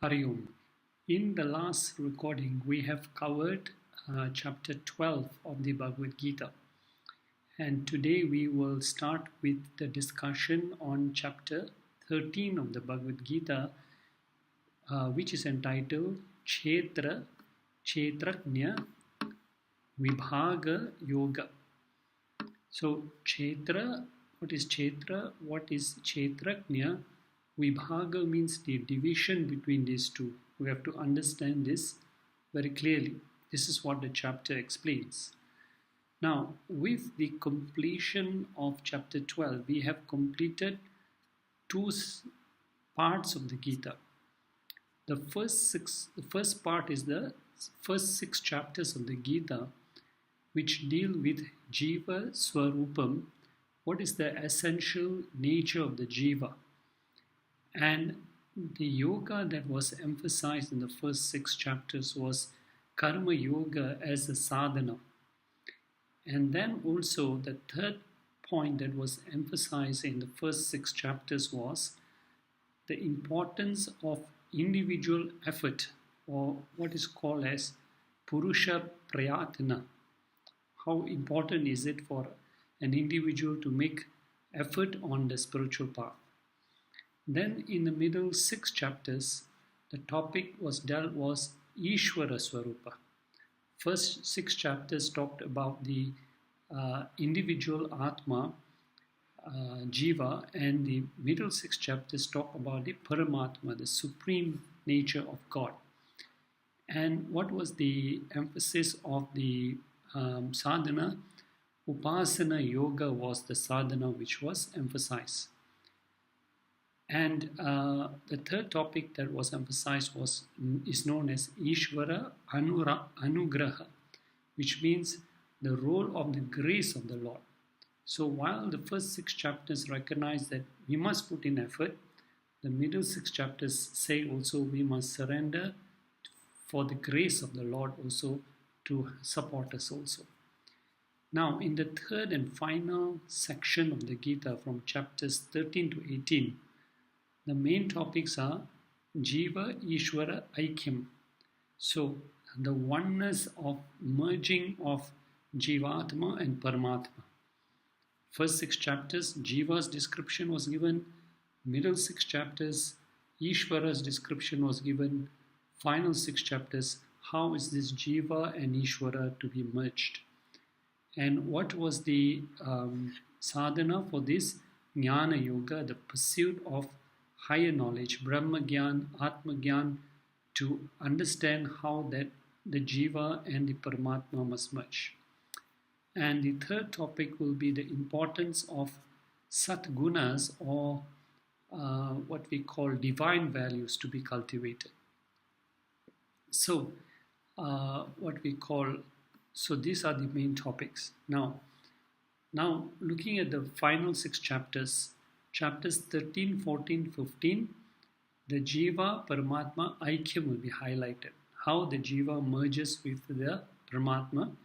Hari Om. In the last recording, we have covered chapter 12 of the Bhagavad Gita. And today we will start with the discussion on chapter 13 of the Bhagavad Gita, which is entitled Ch13 Vibhaga Yoga. So, Kshetra, what is Kshetra? What is Kshetrajna? Vibhaga means the division between these two. We have to understand this very clearly. This is what the chapter explains. Now, with the completion of chapter 12, we have completed two parts of the Gita. The first part is the first 6 chapters of the Gita, which deal with Jiva Swarupam, what is the essential nature of the Jiva. And the yoga that was emphasized in the first 6 chapters was Karma Yoga as a sadhana. And then also the third point that was emphasized in the first 6 chapters was the importance of individual effort, or what is called as Purusha Prayatana. How important is it for an individual to make effort on the spiritual path? Then in the middle 6 chapters, the topic was Ishvara Swarupa. First 6 chapters talked about the individual Atma, Jiva, and the middle 6 chapters talk about the Paramatma, the supreme nature of God. And what was the emphasis of the sadhana? Upasana Yoga was the sadhana which was emphasized. And the third topic that was emphasized is known as Ishvara Anugraha, which means the role of the grace of the Lord. So while the first 6 chapters recognize that we must put in effort, the middle 6 chapters say also we must surrender for the grace of the Lord also to support us also. Now, in the third and final section of the Gita, from chapters 13 to 18, the main topics are Jiva Ishvara Aikyam. So, the oneness of merging of Jivatma and Paramatma. First 6 chapters, Jiva's description was given. Middle 6 chapters, Ishvara's description was given. Final 6 chapters, how is this Jiva and Ishvara to be merged? And what was the sadhana for this Jnana Yoga, the pursuit of higher knowledge, Brahma Gyan, Atma Gyan, to understand how that the Jiva and the Paramatma must merge. And the third topic will be the importance of Satgunas, or what we call divine values, to be cultivated. So, so these are the main topics. Now looking at the final 6 chapters, chapters 13, 14, 15, the Jiva Paramatma Aikyam will be highlighted. How the Jiva merges with the Paramatma.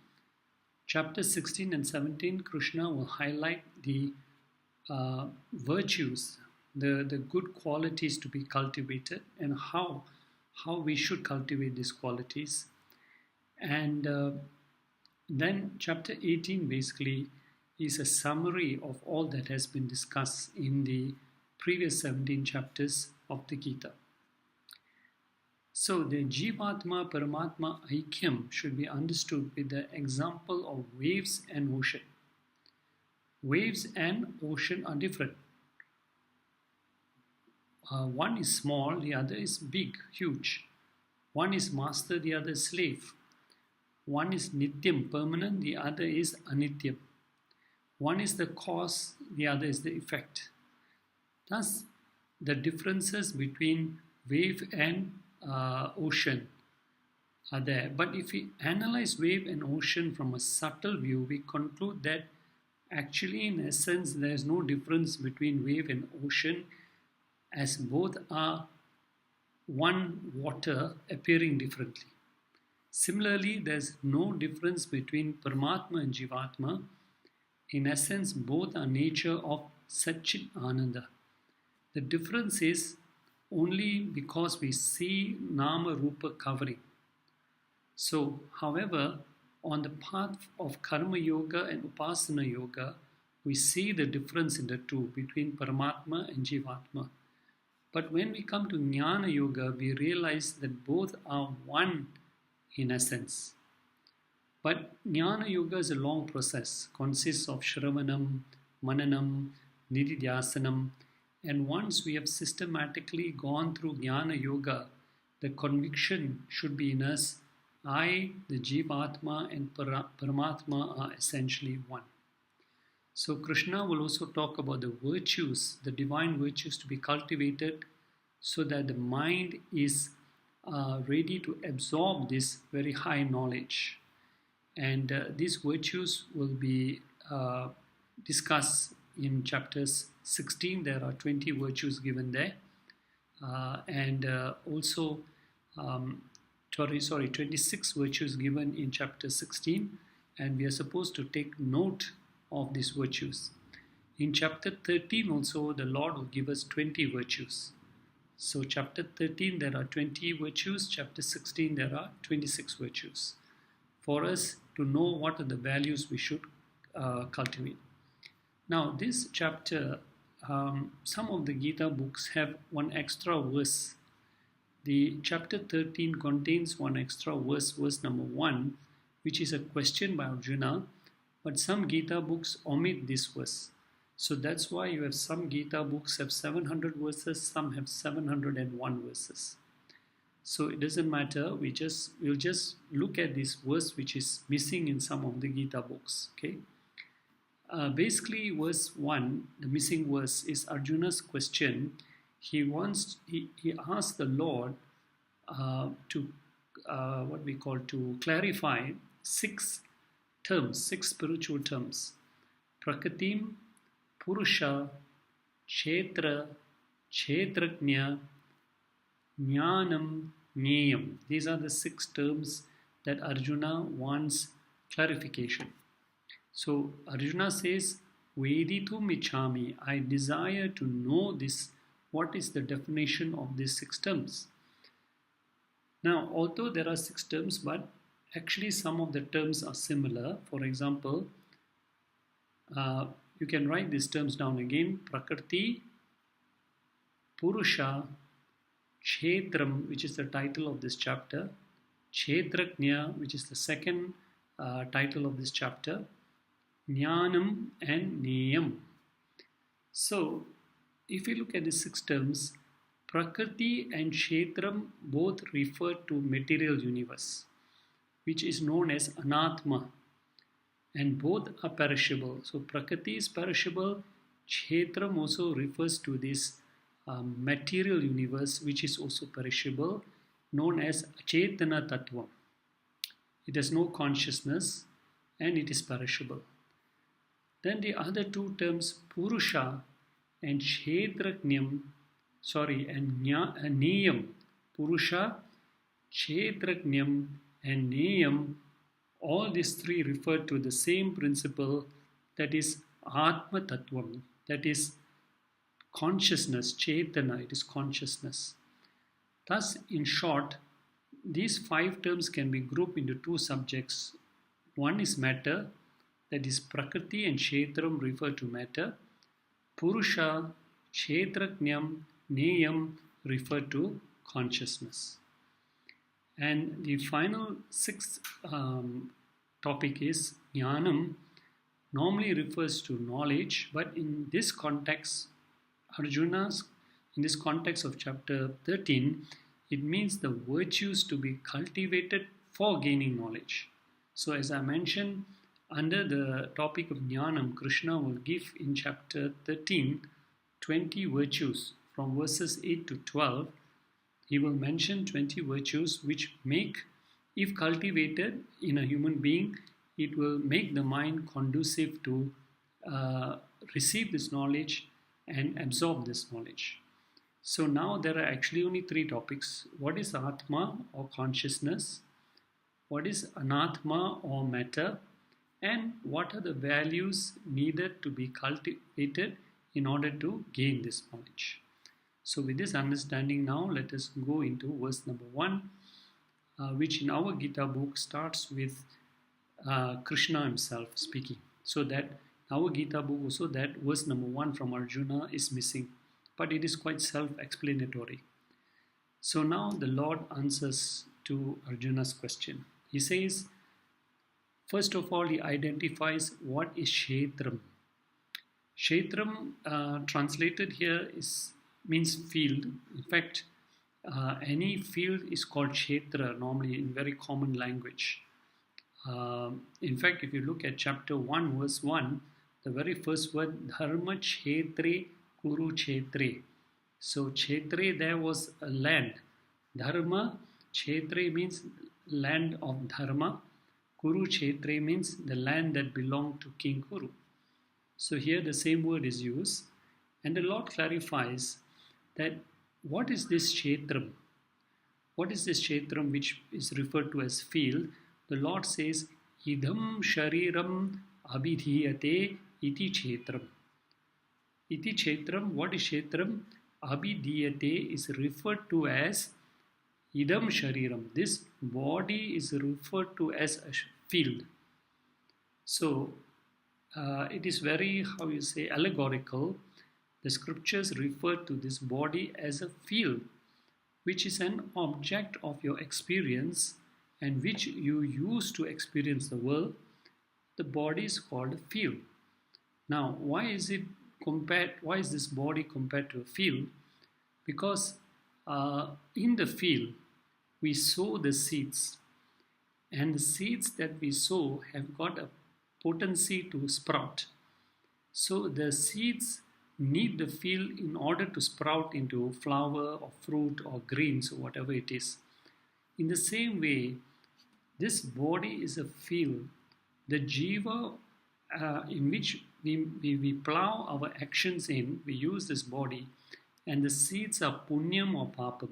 Chapters 16 and 17, Krishna will highlight the virtues, the good qualities to be cultivated, and how we should cultivate these qualities. And then chapter 18 basically is a summary of all that has been discussed in the previous 17 chapters of the Gita. So the Jivatma Paramatma Aikyam should be understood with the example of waves and ocean. Waves and ocean are different. One is small, the other is big, huge. One is master, the other is slave. One is Nityam, permanent, the other is Anityam. One is the cause, the other is the effect. Thus, the differences between wave and ocean are there. But if we analyze wave and ocean from a subtle view, we conclude that actually, in essence, there is no difference between wave and ocean, as both are one water appearing differently. Similarly, there is no difference between Paramatma and Jivatma. In essence, both are nature of Satchit Ananda. The difference is only because we see Nama Rupa covering. So, however, on the path of Karma Yoga and Upasana Yoga, we see the difference in the two between Paramatma and Jivatma. But when we come to Jnana Yoga, we realize that both are one in essence. But Jnana Yoga is a long process, consists of Shravanam, Mananam, Nididhyasanam, and once we have systematically gone through Jnana Yoga, the conviction should be in us, I, the Jivatma and Paramatma are essentially one. So Krishna will also talk about the virtues, the divine virtues to be cultivated so that the mind is ready to absorb this very high knowledge. And these virtues will be discussed in chapters 16. There are 20 virtues given there. Also 26 virtues given in chapter 16. And we are supposed to take note of these virtues. In chapter 13 also, the Lord will give us 20 virtues. So chapter 13 there are 20 virtues, chapter 16 there are 26 virtues for us to know what are the values we should cultivate. Now this chapter, some of the Gita books have one extra verse. The chapter 13 contains one extra verse, verse number 1, which is a question by Arjuna, but some Gita books omit this verse. So that's why you have some Gita books have 700 verses, some have 701 verses. So it doesn't matter, we'll just look at this verse which is missing in some of the Gita books. Okay. Basically verse 1, the missing verse, is Arjuna's question. He asked the Lord to clarify 6 terms, 6 spiritual terms. Prakatim, Purusha, Kshetra, Kshetrajna, Jnanam, Jneyam. These are the 6 terms that Arjuna wants clarification. So Arjuna says, Veditum ichhami, I desire to know this, what is the definition of these 6 terms. Now, although there are 6 terms, but actually some of the terms are similar. For example, you can write these terms down again. Prakriti, Purusha, Kshetram, which is the title of this chapter, Kshetrajna, which is the second title of this chapter, Jnanam and Jneyam. So, if you look at the 6 terms, Prakriti and Kshetram both refer to material universe, which is known as Anatma, and both are perishable. So Prakriti is perishable. Kshetram also refers to this material universe, which is also perishable, known as Achetana Tattva. It has no consciousness and it is perishable. Then the other 2 terms, Purusha and Kshetrajnam, and Jneyam. Purusha, Kshetrajnam and Jneyam, all these 3 refer to the same principle, that is Atma Tattvam, that is consciousness, Chetana, it is consciousness. Thus, in short, these 5 terms can be grouped into 2 subjects. One is matter, that is Prakriti and Kshetram refer to matter. Purusha, Kshetrajnam, Jneyam refer to consciousness. And the final 6th topic is Jnanam, normally refers to knowledge, but in this context, in this context of chapter 13, it means the virtues to be cultivated for gaining knowledge. So as I mentioned, under the topic of Jnanam, Krishna will give in chapter 13 20 virtues from verses 8 to 12. He will mention 20 virtues which make, if cultivated in a human being, it will make the mind conducive to receive this knowledge and absorb this knowledge. So now there are actually only 3 topics. What is Atma or consciousness? What is Anatma or matter? And what are the values needed to be cultivated in order to gain this knowledge? So with this understanding now, let us go into verse number 1, which in our Gita book starts with Krishna himself speaking. So that our Gita book also, that verse number 1 from Arjuna is missing, but it is quite self-explanatory. So now the Lord answers to Arjuna's question. He says, first of all, he identifies what is Ch13. Ch13 translated here means field. In fact, any field is called Kshetra normally in very common language. In fact, if you look at chapter 1, verse 1, the very first word, Dharma Kshetre Kuru Kshetre. So Kshetre, there was a land. Dharma Kshetre means land of Dharma. Kuru Kshetre means the land that belonged to King Kuru. So here the same word is used, and the Lord clarifies that what is this Kshetram? What is this Kshetram which is referred to as field? The Lord says, Idam Shariram Abhidhiyate iti Kshetram. Iti Kshetram, what is Kshetram? Abhidhiyate is referred to as Idam Shariram. This body is referred to as a field. So, it is very, allegorical. The scriptures refer to this body as a field, which is an object of your experience and which you use to experience the world. The body is called a field. Now, why is this body compared to a field? Because in the field, we sow the seeds, and the seeds that we sow have got a potency to sprout. So the seeds need the field in order to sprout into flower or fruit or greens or whatever it is. In the same way, this body is a field. The jiva in which we plow our actions in, we use this body, and the seeds are punyam or papam.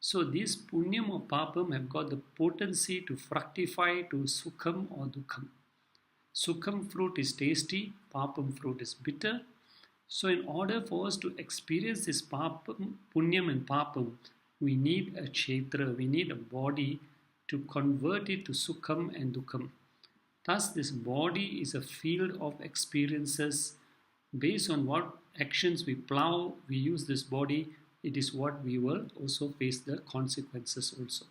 So these punyam or papam have got the potency to fructify to sukham or dukham. Sukham fruit is tasty, papam fruit is bitter. So in order for us to experience this papam, punyam and papam, we need a kshetra, we need a body to convert it to sukham and dukham. Thus this body is a field of experiences. Based on what actions we plow, we use this body, it is what we will also face the consequences also.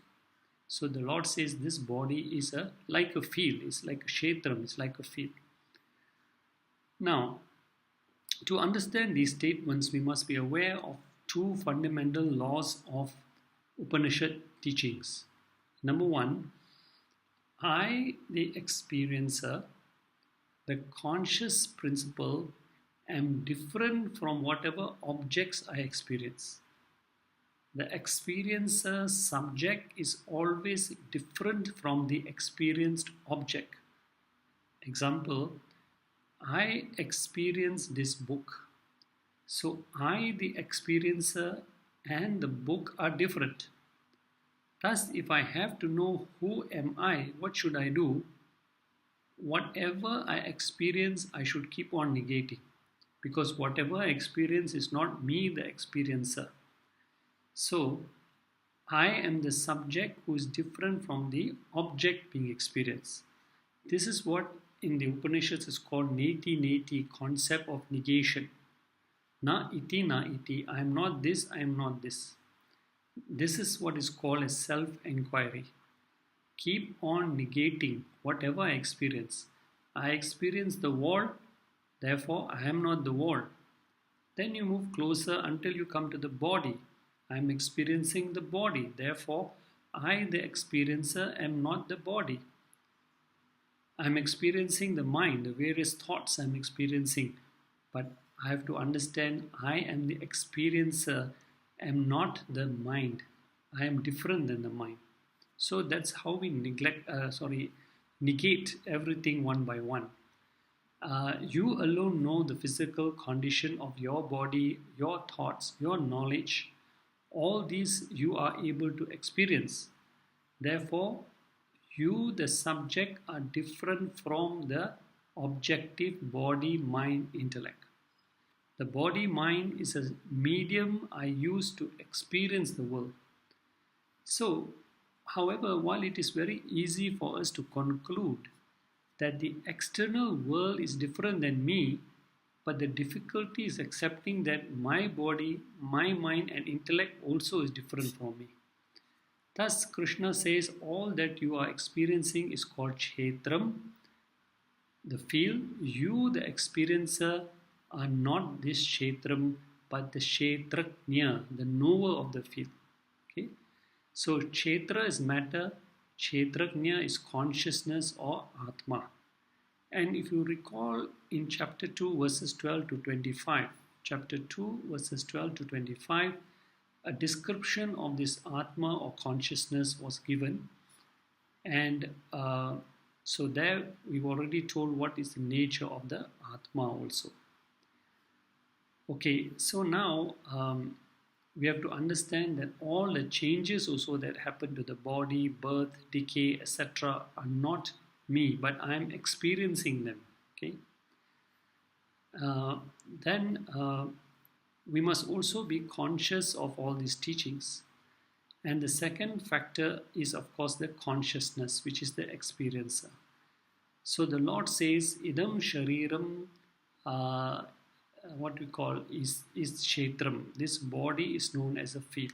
So the Lord says this body is like a field, it's like a kshetram, it's like a field. Now, to understand these statements, we must be aware of two fundamental laws of Upanishad teachings. Number one, I, the experiencer, the conscious principle, am different from whatever objects I experience. The experiencer subject is always different from the experienced object. Example, I experience this book. So I, the experiencer, and the book are different. Thus, if I have to know who am I, what should I do? Whatever I experience, I should keep on negating. Because whatever I experience is not me, the experiencer. So, I am the subject who is different from the object being experienced. This is what in the Upanishads is called neti, concept of negation. Na iti, I am not this, I am not this. This is what is called as self-enquiry. Keep on negating whatever I experience. I experience the wall, therefore I am not the wall. Then you move closer until you come to the body. I am experiencing the body, therefore I, the experiencer, am not the body. I am experiencing the mind, the various thoughts I am experiencing, but I have to understand I am the experiencer, am not the mind. I am different than the mind. So that's how we negate everything one by one. You alone know the physical condition of your body, your thoughts, your knowledge. All these you are able to experience. Therefore, you, the subject, are different from the objective body, mind, intellect. The body mind is a medium I use to experience the world. So, however, while it is very easy for us to conclude that the external world is different than me, but the difficulty is accepting that my body, my mind, and intellect also is different from me. Thus, Krishna says all that you are experiencing is called Ch13, the field. You, the experiencer, are not this Ch13, but the Ch13, the knower of the field. Okay? So, Kshetra is matter, Kshetrajna is consciousness or Atma. And if you recall in chapter 2, verses 12 to 25, chapter 2, verses 12 to 25, a description of this Atma or consciousness was given. And so there we've already told what is the nature of the Atma also. Okay, so now we have to understand that all the changes also that happen to the body, birth, decay, etc. are not me, but I am experiencing them. Okay. Then we must also be conscious of all these teachings. And the second factor is, of course, the consciousness, which is the experiencer. So the Lord says, idam shariram, what we call is Kshetram. This body is known as a field.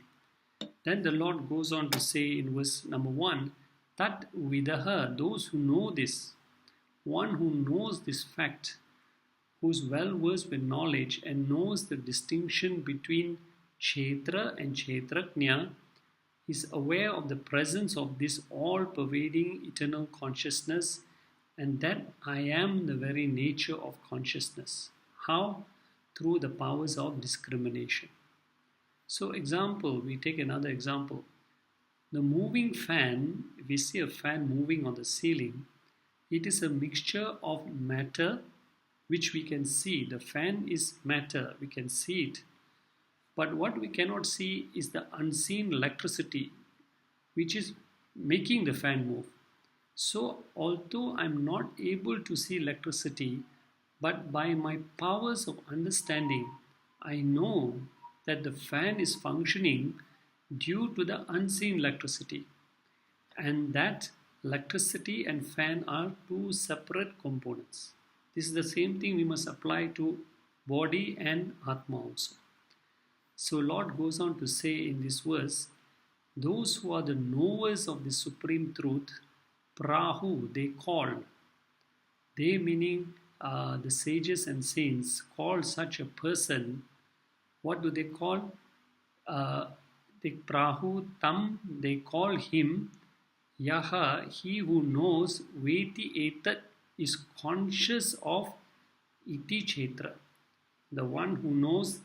Then the Lord goes on to say in verse number 1, Tat vidaha, those who know this, one who knows this fact, who is well versed with knowledge and knows the distinction between Kshetra and Kshetrajna, is aware of the presence of this all-pervading eternal consciousness, and that I am the very nature of consciousness. How? Through the powers of discrimination. So example, we take another example. The moving fan, if we see a fan moving on the ceiling, it is a mixture of matter which we can see. The fan is matter, we can see it. But what we cannot see is the unseen electricity which is making the fan move. So although I'm not able to see electricity, but by my powers of understanding, I know that the fan is functioning due to the unseen electricity. And that electricity and fan are two separate components. This is the same thing we must apply to body and Atma also. So Lord goes on to say in this verse, those who are the knowers of the supreme truth, Prahu, they call. They meaning the sages and saints call such a person, what do they call? The Prahu Tam, they call him Yaha, he who knows Veti Etat, is conscious of Iti Kshetra, the one who knows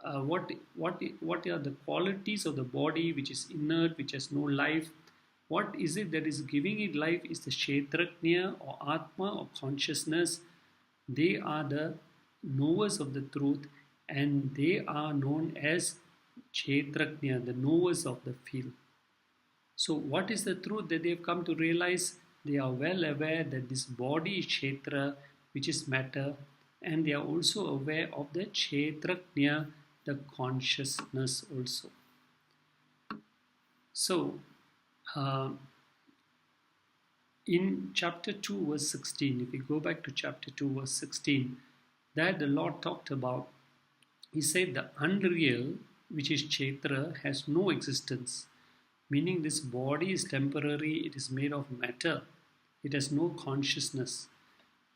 what are the qualities of the body which is inert, which has no life. What is it that is giving it life is the Kshetrajna or Atma or consciousness. They are the knowers of the truth, and they are known as Kshetrajna, the knowers of the field. So what is the truth that they have come to realize? They are well aware that this body is Kshetra, which is matter, and they are also aware of the Kshetrajna, the consciousness also. So, in chapter 2 verse 16, if we go back to chapter 2 verse 16, there the Lord talked about, he said the unreal, which is Kshetra, has no existence, meaning this body is temporary, it is made of matter, it has no consciousness,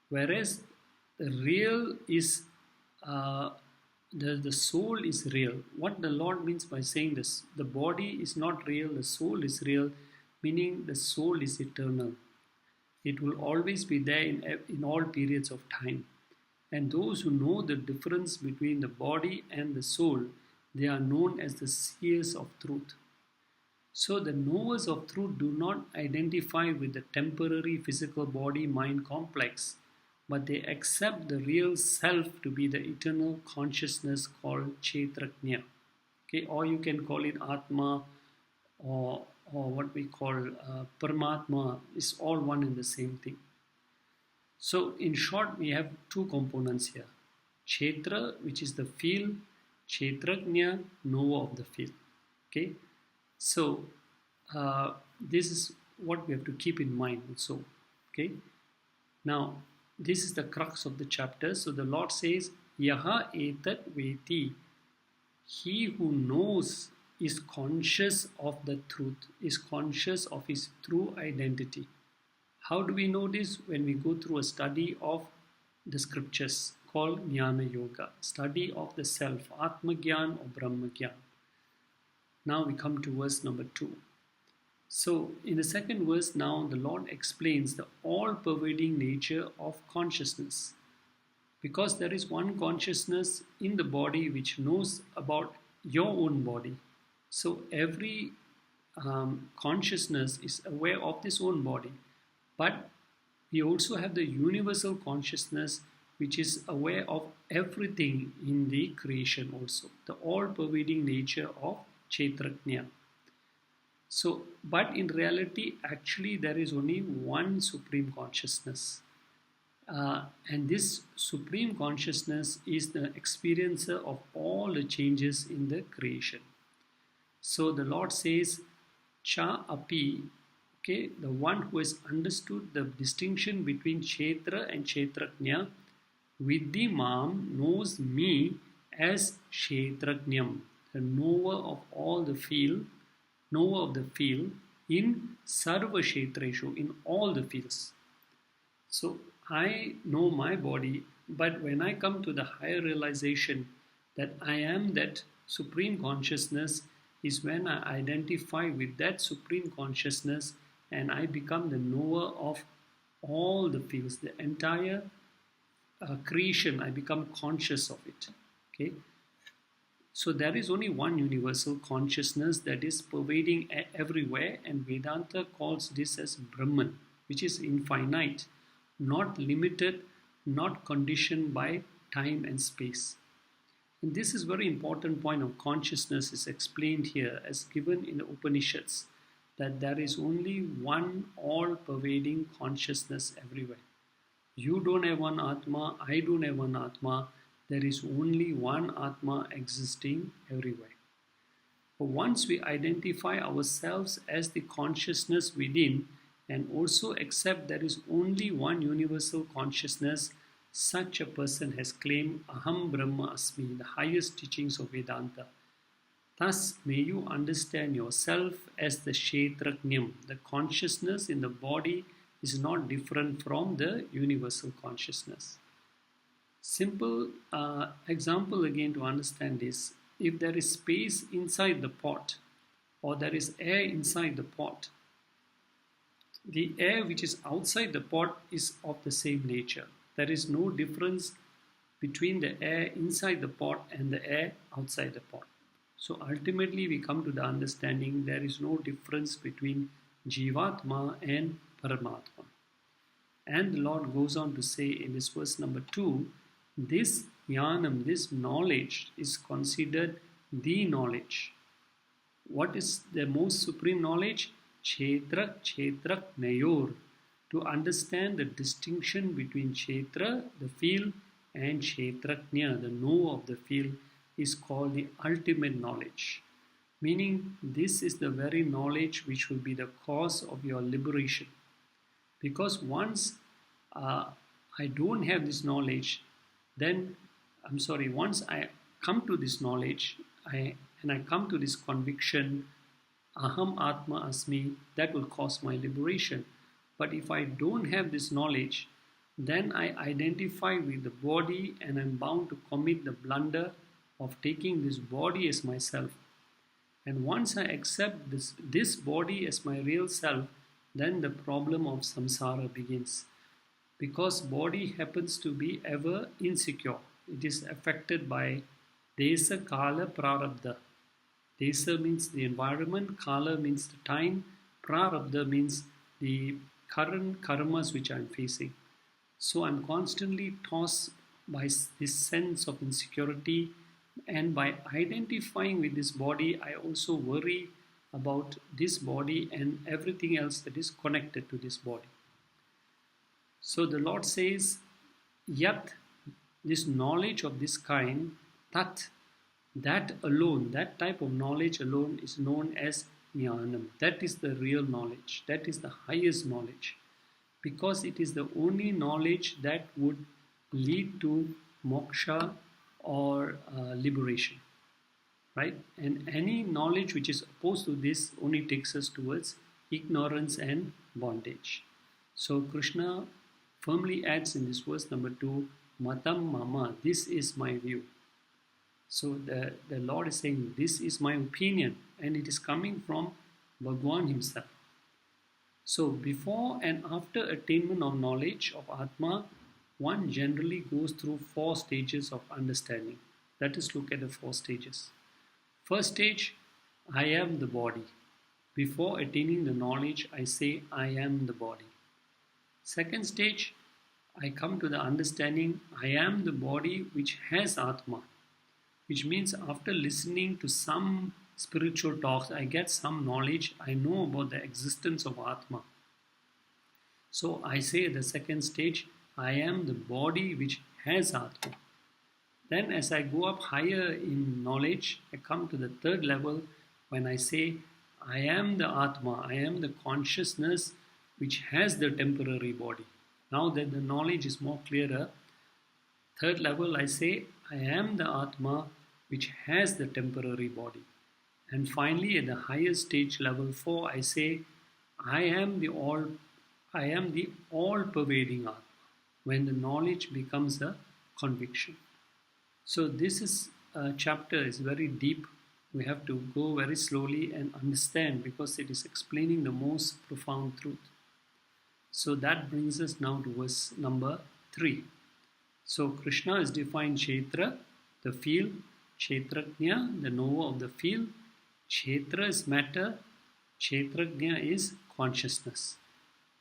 whereas the real is the soul is real. What the Lord means by saying this, the body is not real, the soul is real, meaning the soul is eternal. It will always be there in all periods of time. And those who know the difference between the body and the soul, they are known as the seers of truth. So the knowers of truth do not identify with the temporary physical body-mind complex, but they accept the real self to be the eternal consciousness called Kshetrajna. Okay, or you can call it Atma, or what we call Paramatma, is all one and the same thing. So in short, we have two components here. Kshetra, which is the field, Kshetrajna, knower of the field. Okay, so this is what we have to keep in mind also. Okay, now this is the crux of the chapter. So the Lord says, Yaha etat veti. He who knows is conscious of the truth, is conscious of his true identity. How do we know this? When we go through a study of the scriptures called Jnana Yoga, study of the self, Atma Gyan or Brahma Gyan. Now we come to verse number 2. So in the second verse now the Lord explains the all-pervading nature of consciousness. Because there is one consciousness in the body which knows about your own body. So every consciousness is aware of this own body. But we also have the universal consciousness which is aware of everything in the creation also. The all-pervading nature of Kshetrajna. So, but in reality, actually there is only one supreme consciousness. And this supreme consciousness is the experiencer of all the changes in the creation. So the Lord says, Cha api, okay, the one who has understood the distinction between Kshetra and Kshetrajna, Vidhi Mam knows me as Kshetrajnam, the knower of all the field, knower of the field in Sarva Kshetreshu, in all the fields. So I know my body, but when I come to the higher realization that I am that supreme consciousness, is when I identify with that supreme consciousness and I become the knower of all the fields, the entire creation. I become conscious of it. Okay. So there is only one universal consciousness that is pervading everywhere, and Vedanta calls this as Brahman, which is infinite, not limited, not conditioned by time and space. And this is very important point of consciousness is explained here as given in the Upanishads, that there is only one all-pervading consciousness everywhere. You don't have one Atma, I don't have one Atma. There is only one Atma existing everywhere. But once we identify ourselves as the consciousness within and also accept there is only one universal consciousness, such a person has claimed Aham Brahma Asmi, the highest teachings of Vedanta. Thus, may you understand yourself as the Kshetrajnam. The consciousness in the body is not different from the universal consciousness. Simple example again to understand this. If there is space inside the pot or there is air inside the pot, the air which is outside the pot is of the same nature. There is no difference between the air inside the pot and the air outside the pot. So ultimately we come to the understanding there is no difference between Jivatma and Paramatma. And the Lord goes on to say in this verse number 2, this jnanam, this knowledge is considered the knowledge. What is the most supreme knowledge? Kshetrak Nayor. To understand the distinction between Kshetra, the field, and Kshetrajna, the knower of the field, is called the ultimate knowledge. Meaning, this is the very knowledge which will be the cause of your liberation. Because once I don't have this knowledge, once I come to this knowledge, and I come to this conviction, Aham Atma Asmi, that will cause my liberation. But if I don't have this knowledge, then I identify with the body and I'm bound to commit the blunder of taking this body as myself. And once I accept this body as my real self, then the problem of samsara begins. Because body happens to be ever insecure. It is affected by desa, kala, prarabdha. Desa means the environment, kala means the time, prarabdha means the current karmas which I am facing. So I'm constantly tossed by this sense of insecurity, and by identifying with this body, I also worry about this body and everything else that is connected to this body. So the Lord says, Yat this knowledge of this kind, tat, that alone, that type of knowledge alone is known as jnanam. That is the real knowledge. That is the highest knowledge. Because it is the only knowledge that would lead to moksha or liberation. Right? And any knowledge which is opposed to this only takes us towards ignorance and bondage. So Krishna firmly adds in this verse number 2, Matam Mama, this is my view. So the Lord is saying, this is my opinion, and it is coming from Bhagwan himself. So before and after attainment of knowledge of Atma, one generally goes through 4 stages of understanding. Let us look at the 4 stages. First stage, I am the body. Before attaining the knowledge, I say, I am the body. Second stage, I come to the understanding, I am the body which has Atma. Which means after listening to some spiritual talks, I get some knowledge, I know about the existence of Atma. So I say the second stage, I am the body which has Atma. Then as I go up higher in knowledge, I come to the third level when I say, I am the Atma, I am the consciousness which has the temporary body. Now that the knowledge is more clearer, third level I say, I am the Atma which has the temporary body. And finally at the highest stage level 4, I say, I am the all-pervading Atma, when the knowledge becomes a conviction. So this chapter is very deep. We have to go very slowly and understand because it is explaining the most profound truth. So that brings us now to verse number 3. So Krishna has defined Kshetra, the field, Kshetrajna, the knower of the field. Kshetra is matter, Kshetrajna is consciousness.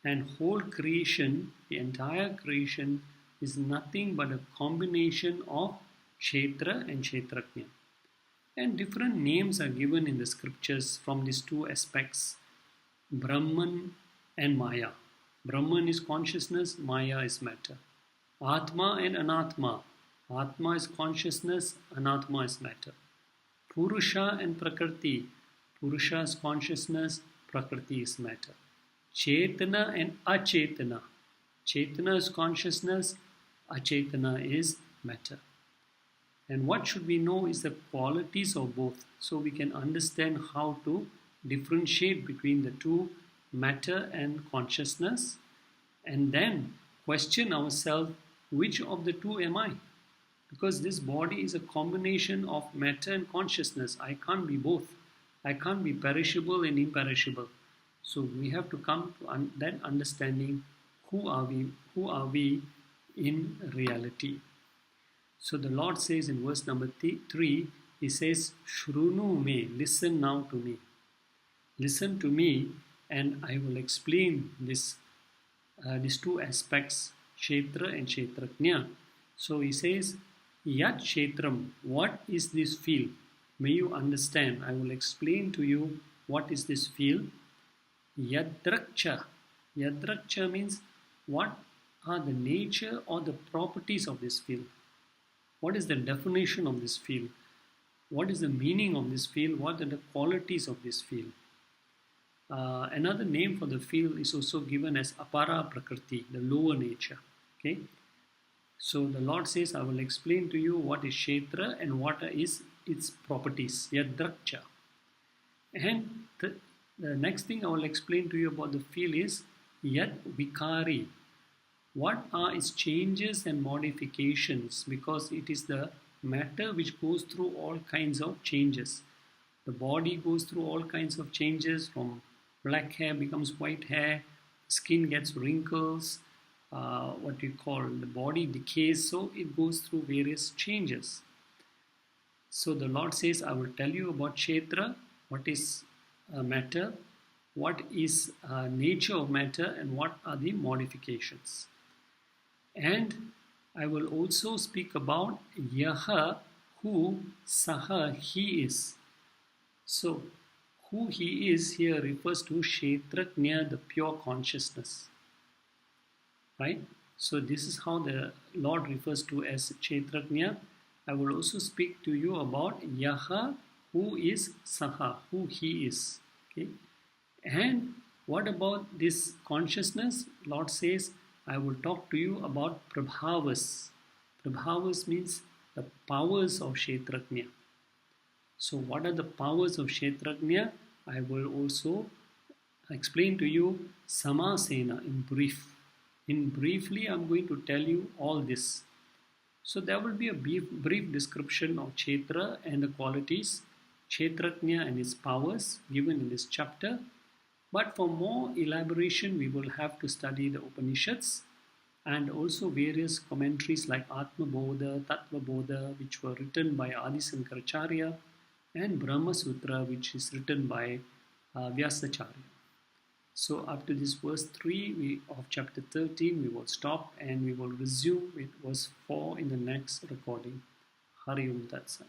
And whole creation, the entire creation, is nothing but a combination of Kshetra and Kshetrajna. And different names are given in the scriptures from these 2 aspects, Brahman and Maya. Brahman is consciousness, Maya is matter. Atma and Anatma. Atma is consciousness, Anatma is matter. Purusha and Prakriti. Purusha is consciousness, Prakriti is matter. Chetana and Achetana. Chetana is consciousness, Achetana is matter. And what should we know is the qualities of both, so we can understand how to differentiate between the 2, matter and consciousness, and then question ourselves, which of the 2 am I? Because this body is a combination of matter and consciousness. I can't be both. I can't be perishable and imperishable. So we have to come to that understanding, who are we in reality. So the Lord says in verse number 3, He says, Shrunu me, listen now to me. Listen to me and I will explain these 2 aspects, Kshetra and Kshetrajna. So He says, Yat Kshetram, what is this field? May you understand, I will explain to you what is this field. Yadrakcha. Yadrakcha means what are the nature or the properties of this field. What is the definition of this field? What is the meaning of this field? What are the qualities of this field? Another name for the field is also given as Apara Prakriti, the lower nature. Okay. So the Lord says, I will explain to you what is Kshetra and what is its properties, Yadrakcha. And the next thing I will explain to you about the field is Yad Vikari. What are its changes and modifications? Because it is the matter which goes through all kinds of changes. The body goes through all kinds of changes, from black hair becomes white hair, skin gets wrinkles, the body decays, so it goes through various changes. So the Lord says, I will tell you about Kshetra, what is matter, what is nature of matter, and what are the modifications. And I will also speak about Yaha, who, Saha, he is. So, who he is here refers to Kshetrajna, the pure consciousness. Right? So this is how the Lord refers to as Kshetrajna. I will also speak to you about Yaha, who is Saha, who he is. Okay. And what about this consciousness? Lord says, I will talk to you about Prabhavas. Prabhavas means the powers of Kshetrajna. So what are the powers of Kshetrajna? I will also explain to you Samasena in brief. In briefly, I'm going to tell you all this. So there will be a brief description of Kshetra and the qualities, Kshetrajna and its powers given in this chapter. But for more elaboration, we will have to study the Upanishads and also various commentaries like Atma Bodha, Tattva Bodha, which were written by Adi Sankaracharya, and Brahma Sutra, which is written by Vyasacharya. So up to this verse 3 of chapter 13, we will stop and we will resume with verse 4 in the next recording. Hari Om Tat Sat.